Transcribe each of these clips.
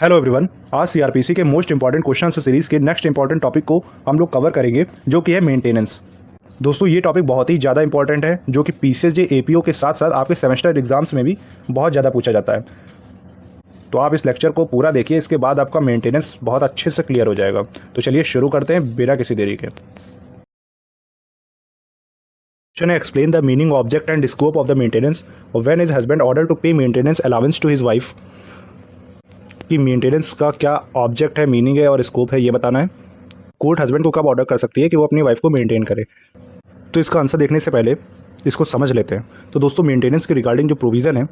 Hello everyone. आज CrPC के most important question series के नेक्स्ट इंपॉर्टेंट टॉपिक को हम लोग कवर करेंगे, जो कि है मेंटेनेंस। दोस्तों, ये टॉपिक बहुत ही ज़्यादा इंपॉर्टेंट है, जो कि पीसीएसजे एपीओ के साथ साथ आपके सेमेस्टर एग्जाम्स में भी बहुत ज़्यादा पूछा जाता है। तो आप इस लेक्चर को पूरा देखिए, इसके बाद आपका मेंटेनेंस बहुत अच्छे से क्लियर हो जाएगा। तो चलिए शुरू करते हैं बिना किसी देरी के। Explain the meaning, object and scope of the maintenance when his husband order to pay maintenance allowance to his wife. कि मेंटेनेंस का क्या ऑब्जेक्ट है, मीनिंग है और स्कोप है, ये बताना है। कोर्ट हस्बैंड को कब ऑर्डर कर सकती है कि वो अपनी वाइफ को मेंटेन करे। तो इसका आंसर देखने से पहले इसको समझ लेते हैं। तो दोस्तों, मेंटेनेंस के रिगार्डिंग जो प्रोविज़न है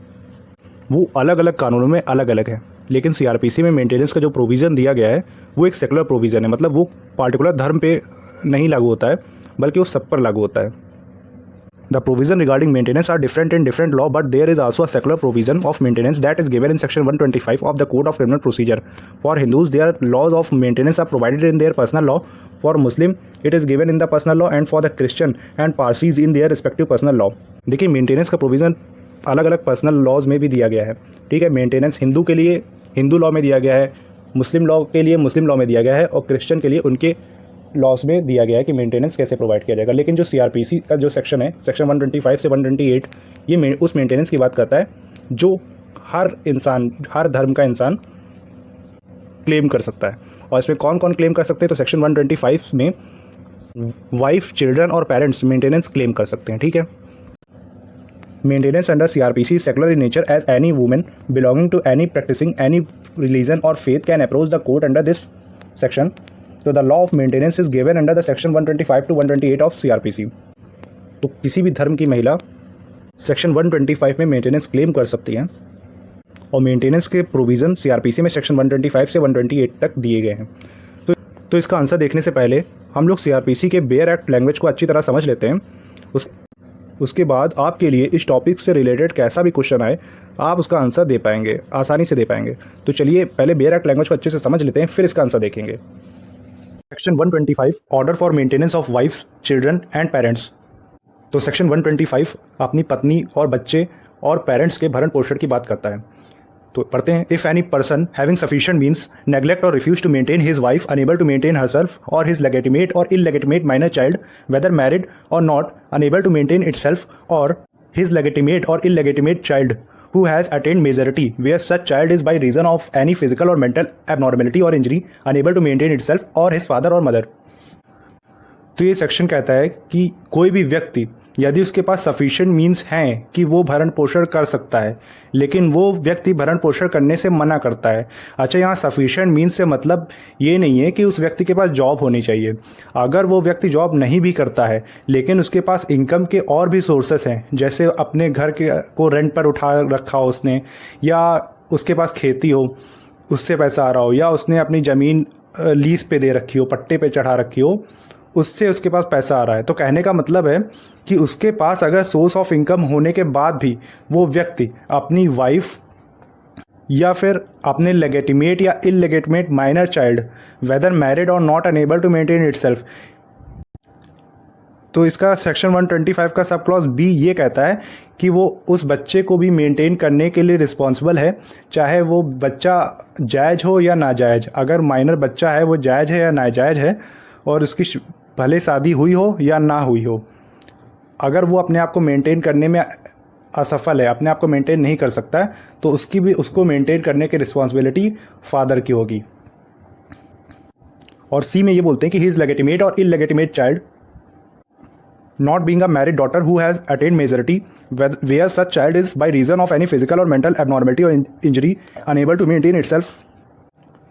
वो अलग अलग कानूनों में अलग अलग है, लेकिन सीआरपीसी में मेंटेनेंस का जो प्रोविज़न दिया गया है वो एक सेकुलर प्रोविज़न है। मतलब वो पार्टिकुलर धर्म पे नहीं लागू होता है, बल्कि वो सब पर लागू होता है। The provision regarding maintenance are different in different law, but there is also a secular provision of maintenance that is given in section 125 of the Code of Criminal Procedure. For Hindus, their laws of maintenance are provided in their personal law. For Muslim, it is given in the personal law, and for the Christian and Parsis in their respective personal law. देखिए, maintenance का provision अलग अलग personal laws में भी दिया गया है। ठीक है, मेंटेनेंस हिंदू के लिए हिंदू लॉ में दिया गया है, मुस्लिम लॉ के लिए मुस्लिम लॉ में दिया गया है, और क्रिश्चियन के लिए उनके लॉस में दिया गया है कि मेंटेनेंस कैसे प्रोवाइड किया जाएगा। लेकिन जो सीआरपीसी का जो सेक्शन है, सेक्शन 125 से 128, ये उस मेंटेनेंस की बात करता है जो हर इंसान, हर धर्म का इंसान क्लेम कर सकता है। और इसमें कौन कौन क्लेम कर सकते हैं? तो सेक्शन 125 में वाइफ, चिल्ड्रन और पेरेंट्स मेंटेनेंस क्लेम कर सकते हैं। ठीक है, maintenance under CrPC secular in nature, as any women belonging to any practising any religion और faith can approach the court under this section. तो the law of maintenance is given under the section 125 to 128 of CrPC. तो किसी भी धर्म की महिला section 125 में maintenance claim कर सकती हैं, और मेंटेनेंस के प्रोविज़न सीआरपीसी में सेक्शन 125 से 128 तक दिए गए हैं। तो इसका आंसर देखने से पहले हम लोग सीआरपीसी के बेयर एक्ट लैंग्वेज को अच्छी तरह समझ लेते हैं। उसके बाद आपके लिए इस टॉपिक से रिलेटेड कैसा भी क्वेश्चन आए, आप उसका आंसर दे पाएंगे, आसानी से दे पाएंगे। तो चलिए पहले बेयर एक्ट लैंग्वेज को अच्छे से समझ लेते हैं, फिर इसका आंसर देखेंगे। Section 125 order for maintenance of wives, children and parents. तो सेक्शन 125 अपनी पत्नी और बच्चे और पेरेंट्स के भरण पोषण की बात करता है। तो पढ़ते हैं। If any person having sufficient means neglect और refuse to maintain his wife, unable to maintain herself और हिज लेगिटिमेट और illegitimate minor child, whether married और not, unable to maintain itself और his legitimate or illegitimate child who has attained majority where such child is by reason of any physical or mental abnormality or injury unable to maintain itself or his father or mother। तो ये section कहता है कि कोई भी व्यक्ति यदि उसके पास सफिशिएंट मीन्स हैं कि वो भरण पोषण कर सकता है, लेकिन वो व्यक्ति भरण पोषण करने से मना करता है। अच्छा, यहाँ सफिशिएंट मीन्स से मतलब ये नहीं है कि उस व्यक्ति के पास जॉब होनी चाहिए। अगर वो व्यक्ति जॉब नहीं भी करता है, लेकिन उसके पास इनकम के और भी सोर्सेस हैं, जैसे अपने घर के को रेंट पर उठा रखा हो उसने, या उसके पास खेती हो उससे पैसा आ रहा हो, या उसने अपनी ज़मीन लीज पे दे रखी हो, पट्टे पे चढ़ा रखी हो, उससे उसके पास पैसा आ रहा है। तो कहने का मतलब है कि उसके पास अगर सोर्स ऑफ इनकम होने के बाद भी वो व्यक्ति अपनी वाइफ या फिर अपने लेगिटिमेट या illegitimate minor child, whether married और not unable to maintain itself, तो इसका सेक्शन 125 का सब क्लॉज बी ये कहता है कि वो उस बच्चे को भी मेंटेन करने के लिए रिस्पॉन्सिबल है, चाहे वो बच्चा जायज़ हो या नाजायज़। अगर माइनर बच्चा है वो जायज़ है या नाजायज़ है, और उसकी भले शादी हुई हो या ना हुई हो, अगर वो अपने आप को मेंटेन करने में असफल है, अपने आप को मेंटेन नहीं कर सकता है, तो उसको मेंटेन करने की रिस्पॉन्सिबिलिटी फादर की होगी। और सी में ये बोलते हैं कि ही इज़ लेगिटिमेट और इलेगिटिमेट child not being a married daughter who has attained majority where such child is by reason of any physical or mental abnormality or injury unable to maintain itself।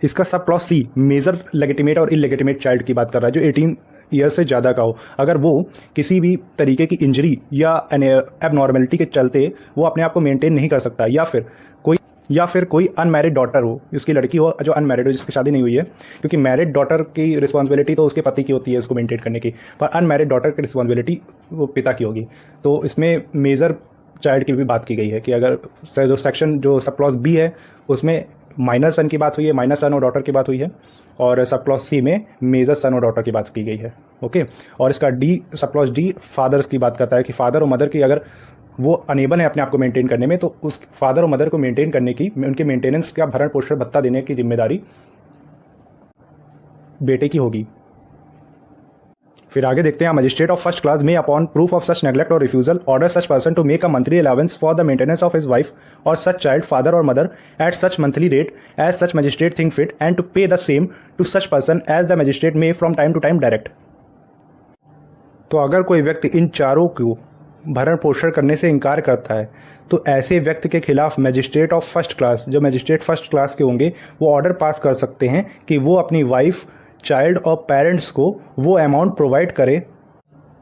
इसका सब क्लॉज सी मेजर लेगिटिमेट और इलेगिटिमेट child की बात कर रहा है, जो 18 year से ज़्यादा का हो। अगर वो किसी भी तरीके की इंजरी या एबनॉर्मेलिटी के चलते वो अपने आप को मेंटेन नहीं कर सकता, या फिर कोई अनमैरिड डॉटर हो, उसकी लड़की हो जो अनमैरिड हो, जिसकी शादी नहीं हुई है, क्योंकि मैरिड डॉटर की रिस्पॉन्सिबिलिटी तो उसके पति की होती है उसको मेंटेन करने की, पर अनमैरिड डॉटर की रिस्पॉन्सिबिलिटी वो पिता की होगी। तो इसमें मेजर चाइल्ड की भी बात की गई है कि अगर जो सेक्शन जो सब क्लॉज बी है उसमें माइनर सन की बात हुई है, माइनर सन और डॉटर की बात हुई है, और सब क्लॉज सी में मेजर सन और डॉटर की बात की गई है। ओके, और इसका D, sub clause D fathers की बात करता है कि फादर और मदर की अगर वो अनेबल है अपने आप को मेंटेन करने में, तो उस फादर और मदर को मेंटेन करने की, उनके मेंटेनेंस का भरण पोषण भत्ता देने की जिम्मेदारी बेटे की होगी। फिर आगे देखते हैं, magistrate of first class may upon proof of such neglect और refusal order such person to make a monthly allowance for the maintenance of his wife और सच चाइल्ड फादर और mother at such monthly rate as such magistrate think fit and to pay the same to such person as the magistrate may from time to time direct. तो अगर कोई व्यक्ति इन चारों को भरण पोषण करने से इनकार करता है तो ऐसे व्यक्ति के खिलाफ मजिस्ट्रेट ऑफ फर्स्ट क्लास, जो मजिस्ट्रेट फर्स्ट क्लास के होंगे, वो ऑर्डर पास कर सकते हैं कि वो अपनी वाइफ, चाइल्ड और पेरेंट्स को वो अमाउंट प्रोवाइड करे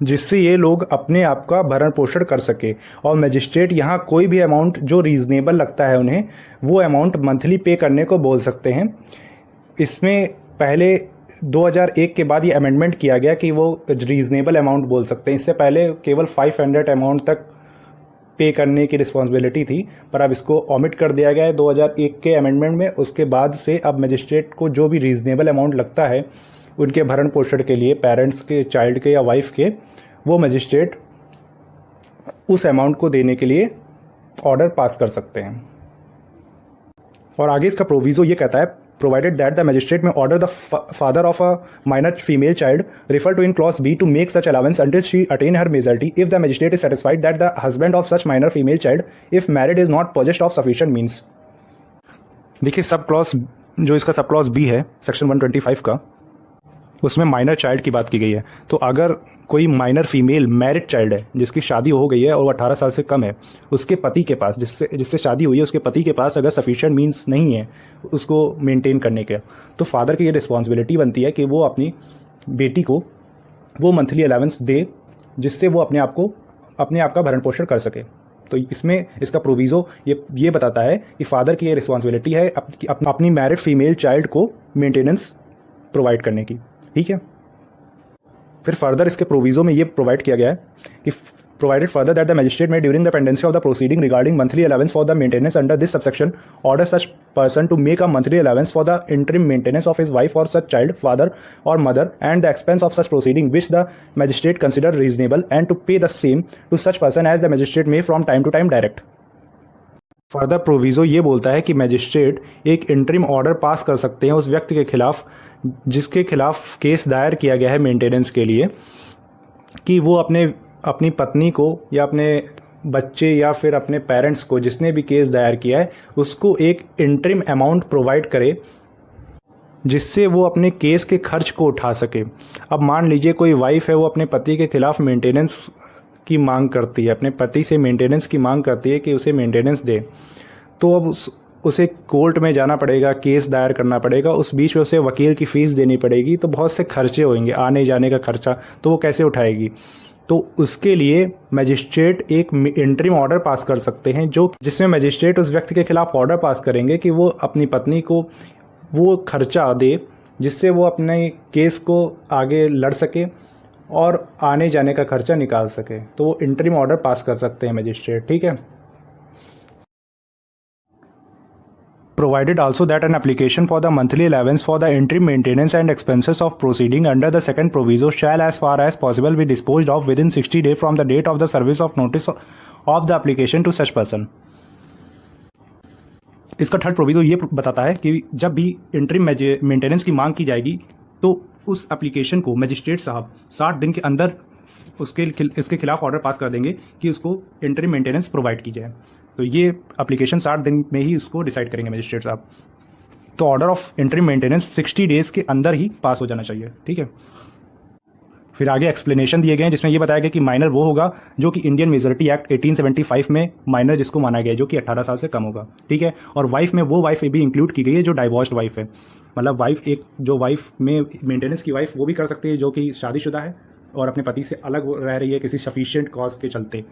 जिससे ये लोग अपने आप का भरण पोषण कर सके। और मजिस्ट्रेट यहाँ कोई भी अमाउंट जो रीज़नेबल लगता है उन्हें, वो अमाउंट मंथली पे करने को बोल सकते हैं। इसमें पहले 2001 के बाद ये अमेंडमेंट किया गया कि वो रीज़नेबल अमाउंट बोल सकते हैं। इससे पहले केवल 500 अमाउंट तक पे करने की रिस्पॉन्सिबिलिटी थी, पर अब इसको ऑमिट कर दिया गया है 2001 के अमेंडमेंट में। उसके बाद से अब मजिस्ट्रेट को जो भी रीज़नेबल अमाउंट लगता है उनके भरण पोषण के लिए, पेरेंट्स के, चाइल्ड के या वाइफ के, वो मजिस्ट्रेट उस अमाउंट को देने के लिए ऑर्डर पास कर सकते हैं। और आगे इसका प्रोविज़ो ये कहता है, provided that the magistrate may order the father of a minor female child referred to in clause B to make such allowance until she attain her majority if the magistrate is satisfied that the husband of such minor female child, if married, is not possessed of sufficient means। देखिए sub clause, जो इसका sub clause B है section 125 का, उसमें minor child की बात की गई है। तो अगर कोई माइनर फीमेल मैरिड चाइल्ड है जिसकी शादी हो गई है और वो 18 साल से कम है, उसके पति के पास, जिससे शादी हुई है, उसके पति के पास अगर सफिशिएंट मींस नहीं है उसको मेंटेन करने के, तो फादर की ये रिस्पॉन्सिबिलिटी बनती है कि वो अपनी बेटी को वो मंथली अलाउंस दे जिससे वो अपने आप का भरण पोषण कर सके। तो इसमें इसका प्रोविज़ो ये बताता है कि फादर की ये रिस्पॉन्सिबिलिटी है अपनी मैरिड फीमेल चाइल्ड को मेंटेनेंस प्रोवाइड करने की। ठीक है, फिर फर्दर इसके प्रोविज़ो में ये प्रोवाइड किया गया है कि provided further that the magistrate may during the pendency of the proceeding regarding monthly allowance for the maintenance under this subsection order such person to make a monthly allowance for the interim maintenance of his wife और such child, father और mother and the expense of such proceeding which the magistrate consider reasonable and to pay the same to such person as the magistrate may from time to time direct. Further proviso ये बोलता है कि magistrate एक interim order pass कर सकते हैं उस व्यक्ति के खिलाफ जिसके खिलाफ केस दायर किया गया है मेंटेनेंस के लिए, कि वो अपनी पत्नी को या अपने बच्चे या फिर अपने पेरेंट्स को, जिसने भी केस दायर किया है, उसको एक इंटरिम अमाउंट प्रोवाइड करे जिससे वो अपने केस के खर्च को उठा सके। अब मान लीजिए कोई वाइफ है, वो अपने पति के खिलाफ मेंटेनेंस की मांग करती है, अपने पति से मेंटेनेंस की मांग करती है कि उसे मेंटेनेंस दे, तो अब उसे कोर्ट में जाना पड़ेगा, केस दायर करना पड़ेगा, उस बीच में उसे वकील की फ़ीस देनी पड़ेगी, तो बहुत से खर्चे होंगे, आने जाने का खर्चा, तो वो कैसे उठाएगी। तो उसके लिए मजिस्ट्रेट एक इंटरिम ऑर्डर पास कर सकते हैं जिसमें मजिस्ट्रेट उस व्यक्ति के खिलाफ ऑर्डर पास करेंगे कि वो अपनी पत्नी को वो खर्चा दे जिससे वो अपने केस को आगे लड़ सके और आने जाने का खर्चा निकाल सके। तो वो इंटरिम ऑर्डर पास कर सकते हैं मजिस्ट्रेट। ठीक है, provided also that an application for the monthly allowance for the interim maintenance and expenses of proceeding under the second proviso shall as far as possible be disposed of within 60 days from the date of the service of notice of the application to such person। इसका third proviso ये बताता है कि जब भी interim maintenance की मांग की जाएगी तो उस एप्लीकेशन को मजिस्ट्रेट साहब 60 दिन के अंदर इसके खिलाफ ऑर्डर पास कर देंगे कि उसको इंटरिम मेंटेनेंस प्रोवाइड की जाए। तो ये एप्लीकेशन 60 दिन में ही उसको डिसाइड करेंगे मजिस्ट्रेट साहब। तो order of interim maintenance 60 days के अंदर ही पास हो जाना चाहिए। ठीक है, फिर आगे एक्सप्लेनेशन दिए गए हैं जिसमें ये बताया गया कि माइनर वो होगा जो कि इंडियन मेजॉरिटी एक्ट 1875 में माइनर जिसको माना गया है, जो कि 18 साल से कम होगा। ठीक है, और वाइफ में वो वाइफ भी इंक्लूड की गई है जो डाइवोर्स्ड वाइफ है, मतलब वाइफ जो वाइफ में मेंटेनेंस की वाइफ वो भी कर सकती है जो कि शादीशुदा है और अपने पति से अलग रह रही है किसी सफिशिएंट कॉज के चलते,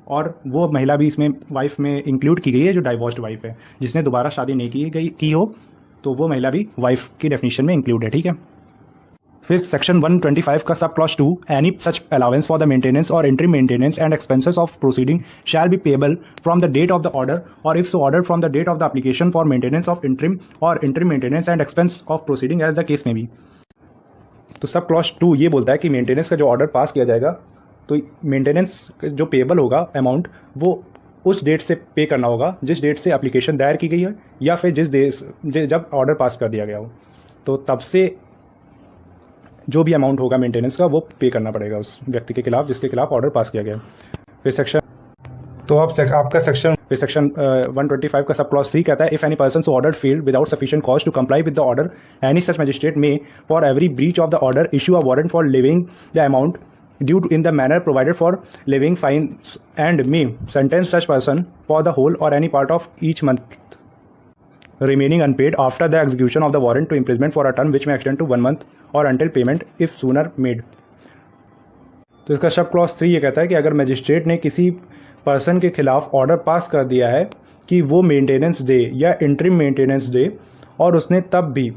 और वो महिला भी इसमें वाइफ में इंक्लूड की गई है जो डाइवोर्स्ड वाइफ है, जिसने दोबारा शादी नहीं की हो तो वो महिला भी वाइफ की डेफिनेशन में इंक्लूड है। ठीक है, फिर सेक्शन 125 का sub clause 2, any such allowance for the maintenance और interim maintenance and expenses of proceeding shall be payable from the date of the order और if so order from the date of the application for maintenance of interim और interim maintenance and expense of proceeding as the case may be. तो sub clause 2 ये बोलता है कि maintenance का जो order pass किया जाएगा तो मेंटेनेंस जो पेबल होगा अमाउंट वो उस डेट से पे करना होगा जिस डेट से एप्लीकेशन दायर की गई है या फिर जब ऑर्डर पास कर दिया गया हो, तो तब से जो भी अमाउंट होगा मेंटेनेंस का वो पे करना पड़ेगा उस व्यक्ति के खिलाफ जिसके खिलाफ ऑर्डर पास किया गया। फिर सेक्शन तो आपका सेक्शन 125 का सब क्लॉज 3 कहता है if any person so order failed without sufficient cause to comply with the order any such magistrate may for every breach of the order issue a warrant for living the amount due in the manner provided for living fines and may sentence such person for the whole or any part of each month remaining unpaid after the execution of the warrant to imprisonment for a term which may extend to 1 month or until payment if sooner made। तो इसका sub clause 3 ये कहता है कि अगर magistrate ने किसी person के खिलाफ ऑर्डर पास कर दिया है कि वो मेंटेनेंस दे या इंटरिम मेंटेनेंस दे और उसने तब भी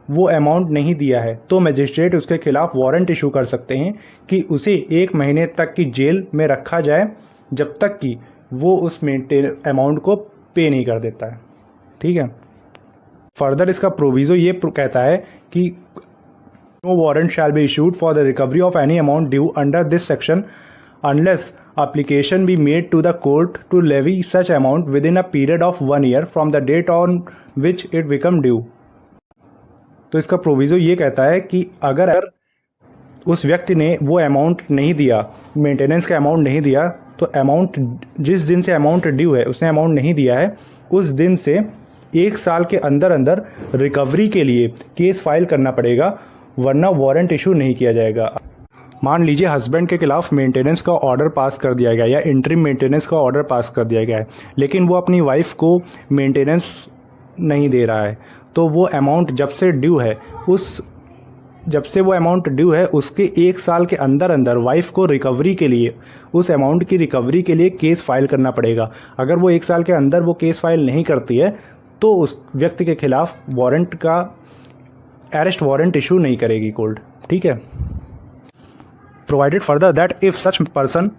वो अमाउंट नहीं दिया है तो मजिस्ट्रेट उसके खिलाफ वारंट इशू कर सकते हैं कि उसे 1 महीने तक की जेल में रखा जाए जब तक कि वो उस अमाउंट को पे नहीं कर देता है। ठीक है। फर्दर इसका प्रोविज़ो ये कहता है कि no warrant shall be issued for the recovery of any amount due under this section unless application be made to the court to levy such amount within a period of 1 year from the date on which it become due। तो इसका proviso ये कहता है कि अगर उस व्यक्ति ने वो अमाउंट नहीं दिया, मेंटेनेंस का अमाउंट नहीं दिया, तो अमाउंट जिस दिन से अमाउंट ड्यू है उसने अमाउंट नहीं दिया है उस दिन से 1 साल के अंदर अंदर रिकवरी के लिए केस फाइल करना पड़ेगा, वरना वारंट इशू नहीं किया जाएगा। मान लीजिए हस्बैंड के खिलाफ मेंटेनेंस का ऑर्डर पास कर दिया गया या इंटरिम मेंटेनेंस का ऑर्डर पास कर दिया गया है, लेकिन वो अपनी वाइफ को मेंटेनेंस नहीं दे रहा है, तो वो अमाउंट जब से वो अमाउंट ड्यू है उसके 1 साल के अंदर अंदर वाइफ को रिकवरी के लिए, उस अमाउंट की रिकवरी के लिए केस फाइल करना पड़ेगा। अगर वो 1 साल के अंदर वो केस फाइल नहीं करती है तो उस व्यक्ति के खिलाफ वारंट का अरेस्ट वारंट इशू नहीं करेगी कोर्ट। ठीक है। Provided further that if such person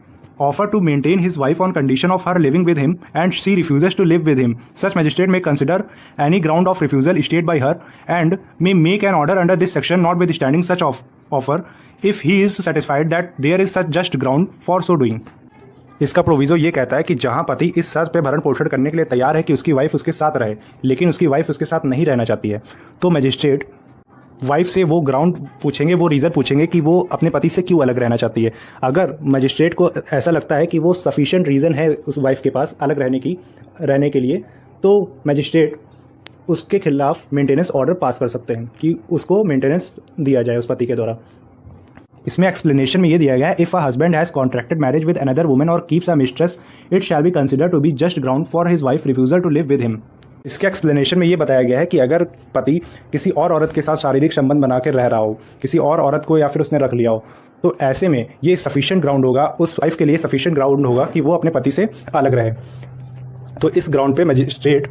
offer to maintain his wife on condition of her living with him and she refuses to live with him, such magistrate may consider any ground of refusal stated by her and may make an order under this section notwithstanding such offer if he is satisfied that there is such just ground for so doing। इसका proviso ये कहता है कि जहाँ पति इस शर्त पे भरण पोषण करने के लिए तैयार है कि उसकी वाइफ उसके साथ रहे, लेकिन उसकी वाइफ उसके साथ नहीं रहना चाहती है, तो मजिस्ट्रेट वाइफ से वो ग्राउंड पूछेंगे, वो रीज़न पूछेंगे कि वो अपने पति से क्यों अलग रहना चाहती है। अगर मजिस्ट्रेट को ऐसा लगता है कि वो सफिशिएंट रीज़न है उस वाइफ के पास अलग रहने के लिए, तो मजिस्ट्रेट उसके खिलाफ मेंटेनेंस ऑर्डर पास कर सकते हैं कि उसको मेंटेनेंस दिया जाए उस पति के द्वारा। इसमें एक्सप्लेनेशन में ये दिया गया है if a husband has contracted marriage with another woman और keeps a mistress it shall be consider to be just ground for his wife refusal to live with him. इसके एक्सप्लेनेशन में ये बताया गया है कि अगर पति किसी और औरत के साथ शारीरिक संबंध बना कर रह रहा हो, किसी और औरत को या फिर उसने रख लिया हो, तो ऐसे में ये सफिशिएंट ग्राउंड होगा, उस वाइफ के लिए सफिशिएंट ग्राउंड होगा कि वो अपने पति से अलग रहे। तो इस ग्राउंड पे मजिस्ट्रेट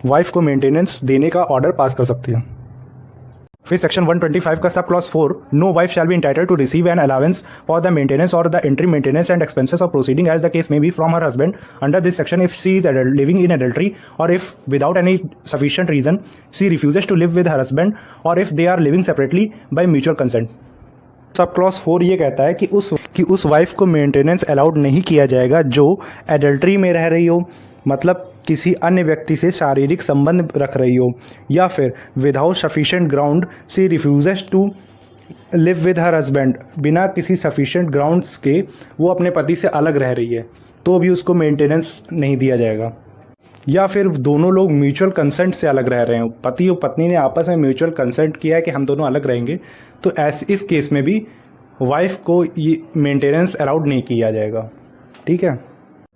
वाइफ को मेंटेनेंस देने का ऑर्डर पास कर सकती है। फिर सेक्शन 125 का sub clause 4, no wife shall be entitled to receive an allowance for the maintenance और the interim maintenance and expenses of proceeding as the case may be from her husband under this section if she is living in adultery और if without any sufficient reason she refuses to live with her husband और if they are living separately by mutual consent. Sub clause 4 ये कहता है कि उस wife को maintenance allowed नहीं किया जाएगा जो एडल्ट्री में रह रही हो, मतलब किसी अन्य व्यक्ति से शारीरिक संबंध रख रही हो, या फिर without sufficient ground she refuses to live with her husband, बिना किसी सफिशिएंट ग्राउंड्स के वो अपने पति से अलग रह रही है तो भी उसको मेंटेनेंस नहीं दिया जाएगा। या फिर दोनों लोग म्यूचुअल कंसेंट से अलग रह रहे हैं, पति और पत्नी ने आपस में म्यूचुअल कंसेंट किया है कि हम दोनों अलग रहेंगे, तो इस केस में भी वाइफ को ये मेंटेनेंस अलाउड नहीं किया जाएगा। ठीक है।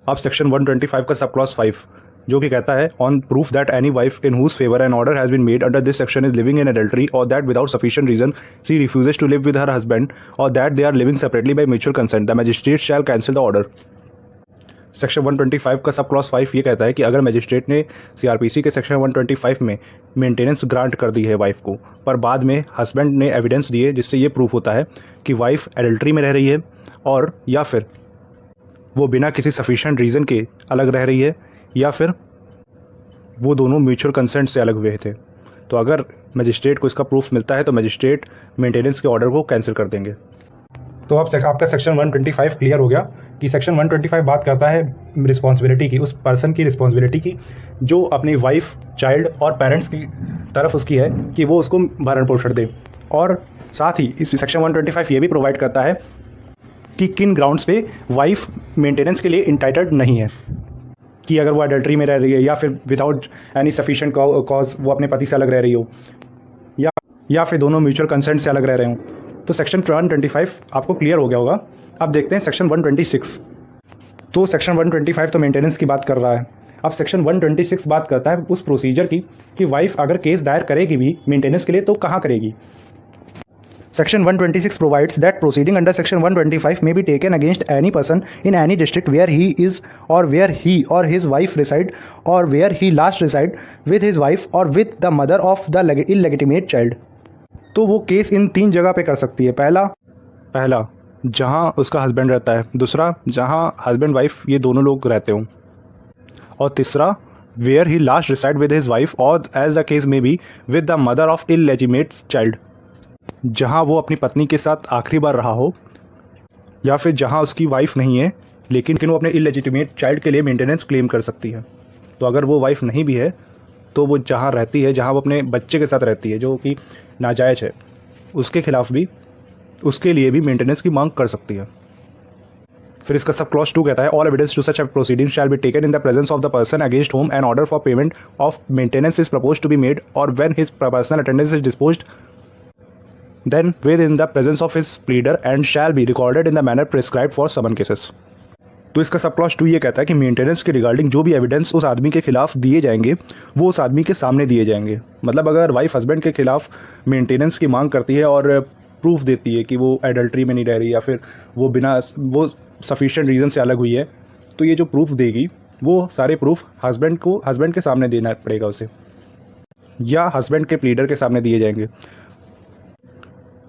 अब सेक्शन 125 का सब क्लॉज 5 जो कि कहता है on proof that any wife in whose favour an order has been made under this section is living in adultery और that without sufficient reason she refuses to live with her husband और that they are living separately by mutual consent the magistrate shall cancel the order. Section 125 का sub clause 5 ये कहता है कि अगर magistrate ने CrPC के सेक्शन 125 में मेंटेनेंस ग्रांट कर दी है वाइफ को, पर बाद में हस्बैंड ने एविडेंस दिए जिससे ये प्रूफ होता है कि वाइफ एडल्ट्री में रह रही है और या फिर वो बिना किसी सफिशिएंट रीज़न के अलग रह रही है, या फिर वो दोनों म्यूचुअल कंसेंट से अलग हुए थे, तो अगर मजिस्ट्रेट को इसका प्रूफ मिलता है तो मजिस्ट्रेट मेंटेनेंस के ऑर्डर को कैंसिल कर देंगे। तो अब आपका सेक्शन 125 क्लियर हो गया कि सेक्शन 125 बात करता है रिस्पॉन्सिबिलिटी की, उस पर्सन की रिस्पॉन्सिबिलिटी की जो अपनी वाइफ, चाइल्ड और पेरेंट्स की तरफ उसकी है कि वो उसको भरण पोषण दे। और साथ ही इस सेक्शन 125 ये भी प्रोवाइड करता है कि किन ग्राउंड्स पे वाइफ मेंटेनेंस के लिए इंटाइटल्ड नहीं है, कि अगर वो अडल्ट्री में रह रही है या फिर विदाउट एनी सफिशिएंट कॉज वो अपने पति से अलग रह रही हो, या फिर दोनों म्यूचुअल कंसेंट से अलग रह रहे हों। तो सेक्शन 125 आपको क्लियर हो गया होगा। अब देखते हैं सेक्शन 126। तो सेक्शन 125 तो मेंटेनेंस की बात कर रहा है। अब सेक्शन 126 बात करता है उस प्रोसीजर की कि वाइफ अगर केस दायर करेगी भी मेंटेनेंस के लिए तो कहाँ करेगी। Section 126 provides that proceeding under Section 125 may be taken against any person in any district where he is or where he or his wife reside or where he last reside with his wife or with the mother of the illegitimate child। तो वो case in 3 जगह पे कर सकती है। पहला जहाँ उसका हस्बैंड रहता है, दूसरा जहाँ हस्बैंड वाइफ ये दोनों लोग रहते हों, और तीसरा where he last reside with his wife और as the case may be with the mother of illegitimate child, जहाँ वो अपनी पत्नी के साथ आखिरी बार रहा हो, या फिर जहाँ उसकी वाइफ नहीं है लेकिन वो अपने इलेजिटिमेट चाइल्ड के लिए मेंटेनेंस क्लेम कर सकती है। तो अगर वो वाइफ नहीं भी है तो वो जहाँ रहती है, जहाँ वो अपने बच्चे के साथ रहती है जो कि नाजायज़ है, उसके खिलाफ भी, उसके लिए भी मेंटेनेंस की मांग कर सकती है। फिर इसका सब क्लॉज 2 कहता है all evidence to such proceeding shall be taken in the presence of the person against whom an order for payment of maintenance is propose to be made और when his personal attendance is disposed then within the presence of his pleader and shall be recorded in the manner prescribed for summon cases। तो इसका सब clause 2 ये कहता है कि maintenance के regarding जो भी एविडेंस उस आदमी के खिलाफ दिए जाएंगे वो उस आदमी के सामने दिए जाएंगे। मतलब अगर वाइफ हस्बैंड के खिलाफ मेंटेनेंस की मांग करती है और प्रूफ देती है कि वो एडल्ट्री में नहीं रह रही या फिर वो सफिशिएंट रीज़न से अलग हुई है, तो ये जो प्रूफ देगी वो सारे प्रूफ हस्बैंड के सामने देना पड़ेगा उसे, या हस्बैंड के प्लीडर के सामने दिए जाएंगे।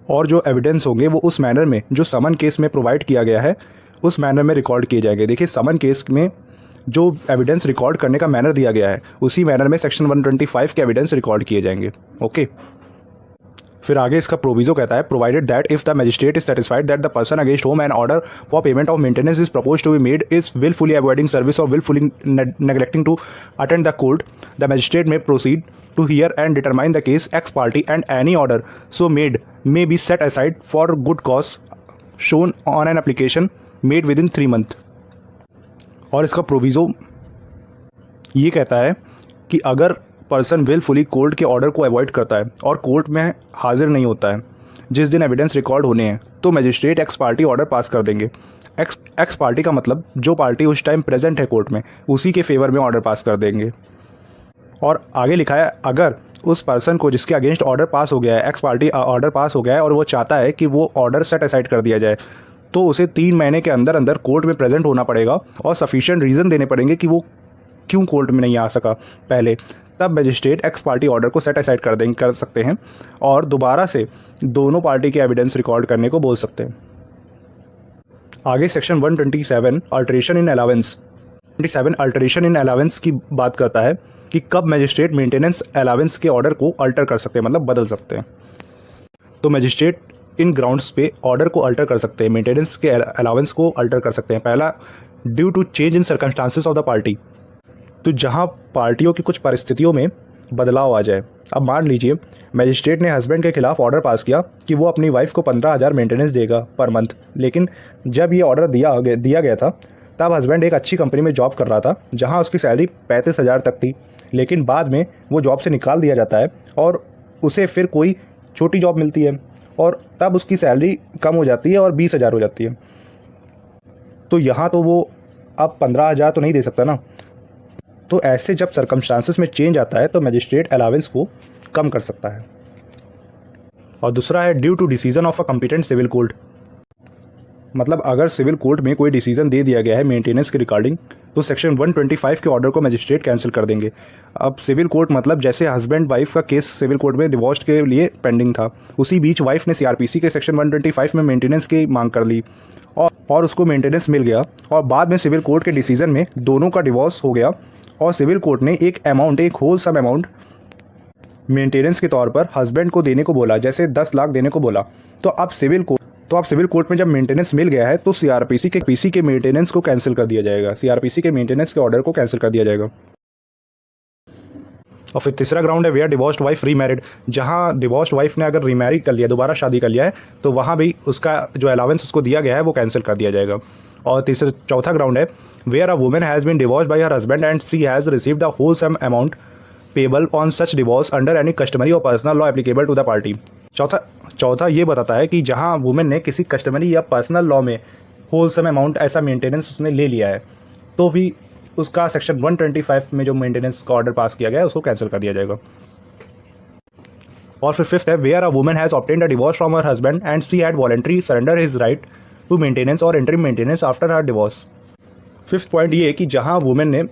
और जो एविडेंस होंगे वो उस मैनर में जो समन केस में प्रोवाइड किया गया है उस मैनर में रिकॉर्ड किए जाएंगे। देखिए समन केस में जो एविडेंस रिकॉर्ड करने का मैनर दिया गया है उसी मैनर में सेक्शन 125 के एविडेंस रिकॉर्ड किए जाएंगे। ओके, फिर आगे इसका प्रोविजो कहता है provided that if the magistrate is satisfied that the person against whom an order for payment of maintenance is propose to be made is wilfully avoiding service और wilfully neglecting to attend the court, the magistrate may proceed to hear and determine the case ex parte and any order so made may be set aside for good cause shown on an application made within 3 months। और इसका proviso ये कहता है कि अगर person wilfully court के order को avoid करता है और कोर्ट में हाजिर नहीं होता है जिस दिन एविडेंस रिकॉर्ड होने हैं, तो magistrate x party order pass कर देंगे। एक्स पार्टी का मतलब जो पार्टी उस टाइम प्रेजेंट है कोर्ट में उसी के फेवर में ऑर्डर पास कर देंगे। और आगे लिखा है अगर उस पर्सन को जिसके अगेंस्ट ऑर्डर पास हो गया है, एक्स पार्टी ऑर्डर पास हो गया है और वो चाहता है कि वो ऑर्डर सेट असाइड कर दिया जाए, तो उसे 3 महीने के अंदर अंदर कोर्ट में प्रेजेंट होना पड़ेगा और सफिशिएंट रीज़न देने पड़ेंगे कि वो क्यों कोर्ट में नहीं आ सका पहले। तब मजिस्ट्रेट एक्स पार्टी ऑर्डर को सेट असाइड कर सकते हैं और दोबारा से दोनों पार्टी के एविडेंस रिकॉर्ड करने को बोल सकते हैं। आगे सेक्शन 127 अल्टरेशन इन अलावेंस 27 अल्टरेशन इन अलावेंस की बात करता है कि कब मजिस्ट्रेट मेंटेनेंस अलावेंस के ऑर्डर को अल्टर कर सकते हैं, मतलब बदल सकते हैं। तो मजिस्ट्रेट इन ग्राउंड्स पे ऑर्डर को अल्टर कर सकते हैं, मेंटेनेंस के अलावेंस को अल्टर कर सकते हैं। पहला, due to change in circumstances of the party, तो जहाँ पार्टियों की कुछ परिस्थितियों में बदलाव आ जाए। अब मान लीजिए मजिस्ट्रेट ने हस्बैंड के खिलाफ ऑर्डर पास किया कि वो अपनी वाइफ को 15,000 मेंटेनेंस देगा पर मंथ, लेकिन जब ये ऑर्डर दिया गया था तब हस्बैंड एक अच्छी कंपनी में जॉब कर रहा था जहाँ उसकी सैलरी 35,000 तक थी, लेकिन बाद में वो जॉब से निकाल दिया जाता है और उसे फिर कोई छोटी जॉब मिलती है और तब उसकी सैलरी कम हो जाती है और 20,000 हो जाती है। तो यहाँ तो वो अब 15,000 तो नहीं दे सकता ना। तो ऐसे जब सर्कमस्टांसेस में चेंज आता है तो मजिस्ट्रेट अलावेंस को कम कर सकता है। और दूसरा है due to decision of a competent civil court, मतलब अगर सिविल कोर्ट में कोई डिसीजन दे दिया गया है मेंटेनेंस के रिगार्डिंग तो सेक्शन 125 के ऑर्डर को मजिस्ट्रेट कैंसिल कर देंगे। अब सिविल कोर्ट मतलब जैसे हस्बैंड वाइफ का केस सिविल कोर्ट में डिवोर्स के लिए पेंडिंग था, उसी बीच वाइफ ने सीआरपीसी के सेक्शन 125 में मेंटेनेंस की मांग कर ली और उसको मेंटेनेंस मिल गया और बाद में सिविल कोर्ट के डिसीजन में दोनों का डिवोर्स हो गया और सिविल कोर्ट ने एक होल सम अमाउंट मेंटेनेंस के तौर पर हस्बैंड को देने को बोला, जैसे 10 लाख देने को बोला। तो अब सिविल कोर्ट में जब मेंटेनेंस मिल गया है तो सीआरपीसी के मेंटेनेंस को कैंसिल कर दिया जाएगा, सीआरपीसी के मेंटेनेंस के ऑर्डर को कैंसिल कर दिया जाएगा। और फिर तीसरा ग्राउंड है वेयर डिवोर्स्ड वाइफ रीमैरिड, जहाँ डिवोर्स्ड वाइफ ने अगर रीमैरिड कर लिया, दोबारा शादी कर लिया है, तो वहाँ भी उसका जो अलाउंस उसको दिया गया है वो कैंसिल कर दिया जाएगा। और चौथा ग्राउंड है where a woman has been divorced by her husband and she has received the whole sum amount payable on such divorce under any customary और personal law applicable to the party. चौथा ये बताता है कि जहाँ women ने किसी customary या पर्सनल लॉ में होल सम अमाउंट ऐसा मेंटेनेंस उसने ले लिया है तो भी उसका सेक्शन 125 में जो मेंटेनेंस का ऑर्डर पास किया गया है उसको कैंसिल कर दिया जाएगा। और फिर फिफ्थ है where a woman has obtained a divorce from her husband and she had voluntary surrender his right to maintenance और interim maintenance after her divorce. Fifth point ये है कि जहाँ वुमेन ने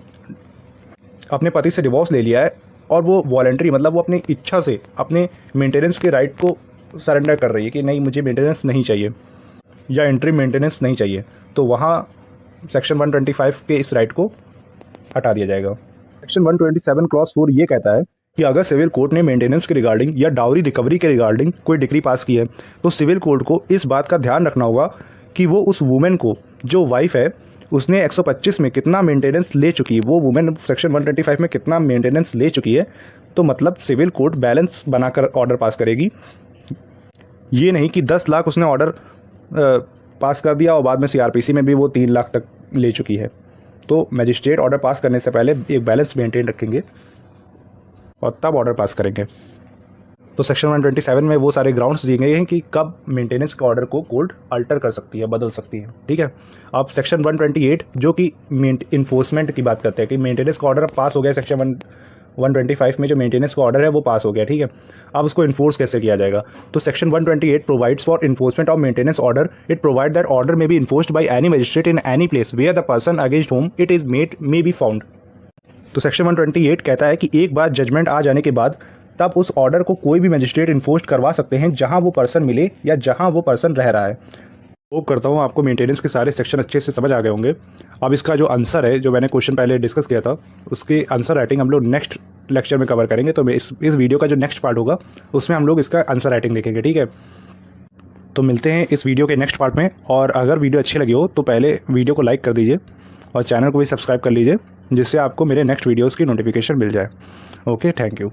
अपने पति से डिवोर्स ले लिया है और वो वॉलंटरी मतलब वो अपनी इच्छा से अपने मेंटेनेंस के राइट को सरेंडर कर रही है कि नहीं मुझे मेंटेनेंस नहीं चाहिए या इंटरिम मेंटेनेंस नहीं चाहिए, तो वहाँ सेक्शन 125 के इस राइट को हटा दिया जाएगा। सेक्शन 127 क्लॉज 4 ये कहता है कि अगर सिविल कोर्ट ने मेंटेनेंस के रिगार्डिंग या डाउरी रिकवरी के रिगार्डिंग कोई डिक्री पास की है तो सिविल कोर्ट को इस बात का ध्यान रखना होगा कि वो उस वुमेन को, जो वाइफ है, उसने 125 में कितना मेंटेनेंस ले चुकी है, वो वुमेन सेक्शन 125 में कितना मेंटेनेंस ले चुकी है, तो मतलब सिविल कोर्ट बैलेंस बनाकर ऑर्डर पास करेगी। ये नहीं कि 10 लाख उसने ऑर्डर पास कर दिया और बाद में सीआरपीसी में भी वो 3 लाख तक ले चुकी है। तो मजिस्ट्रेट ऑर्डर पास करने से पहले एक बैलेंस मेंटेन रखेंगे और तब ऑर्डर पास करेंगे। तो सेक्शन 127 में वो सारे ग्राउंड्स दिए गए हैं कि कब मेंटेनेंस के ऑर्डर को कोर्ट अल्टर कर सकती है, बदल सकती है। ठीक है। अब सेक्शन 128 जो कि इन्फोर्समेंट की बात करते हैं कि मेंटेनेंस का ऑर्डर पास हो गया, सेक्शन 125 में जो मेंटेनेंस का ऑर्डर है वो पास हो गया। ठीक है। अब उसको इन्फोर्स कैसे किया जाएगा, तो section 128 provides for enforcement of maintenance order. It provide that order may be enforced by any magistrate in any place where the person against whom it is made may be found. तो section 128 कहता है कि एक बार judgement आ जाने के बाद तब उस ऑर्डर को कोई भी मजिस्ट्रेट इन्फोर्स करवा सकते हैं जहां वो पर्सन मिले या जहां वो पर्सन रह रहा है। होप करता हूँ आपको मेंटेनेंस के सारे सेक्शन अच्छे से समझ आ गए होंगे। अब इसका जो आंसर है, जो मैंने क्वेश्चन पहले डिस्कस किया था, उसके आंसर राइटिंग हम लोग नेक्स्ट लेक्चर में कवर करेंगे। तो इस वीडियो का जो नेक्स्ट पार्ट होगा उसमें हम लोग इसका आंसर राइटिंग देखेंगे। ठीक है। तो मिलते हैं इस वीडियो के नेक्स्ट पार्ट में। और अगर वीडियो अच्छी लगी हो तो पहले वीडियो को लाइक कर दीजिए और चैनल को भी सब्सक्राइब कर लीजिए, जिससे आपको मेरे नेक्स्ट वीडियोज़ की नोटिफिकेशन मिल जाए। Okay, thank you.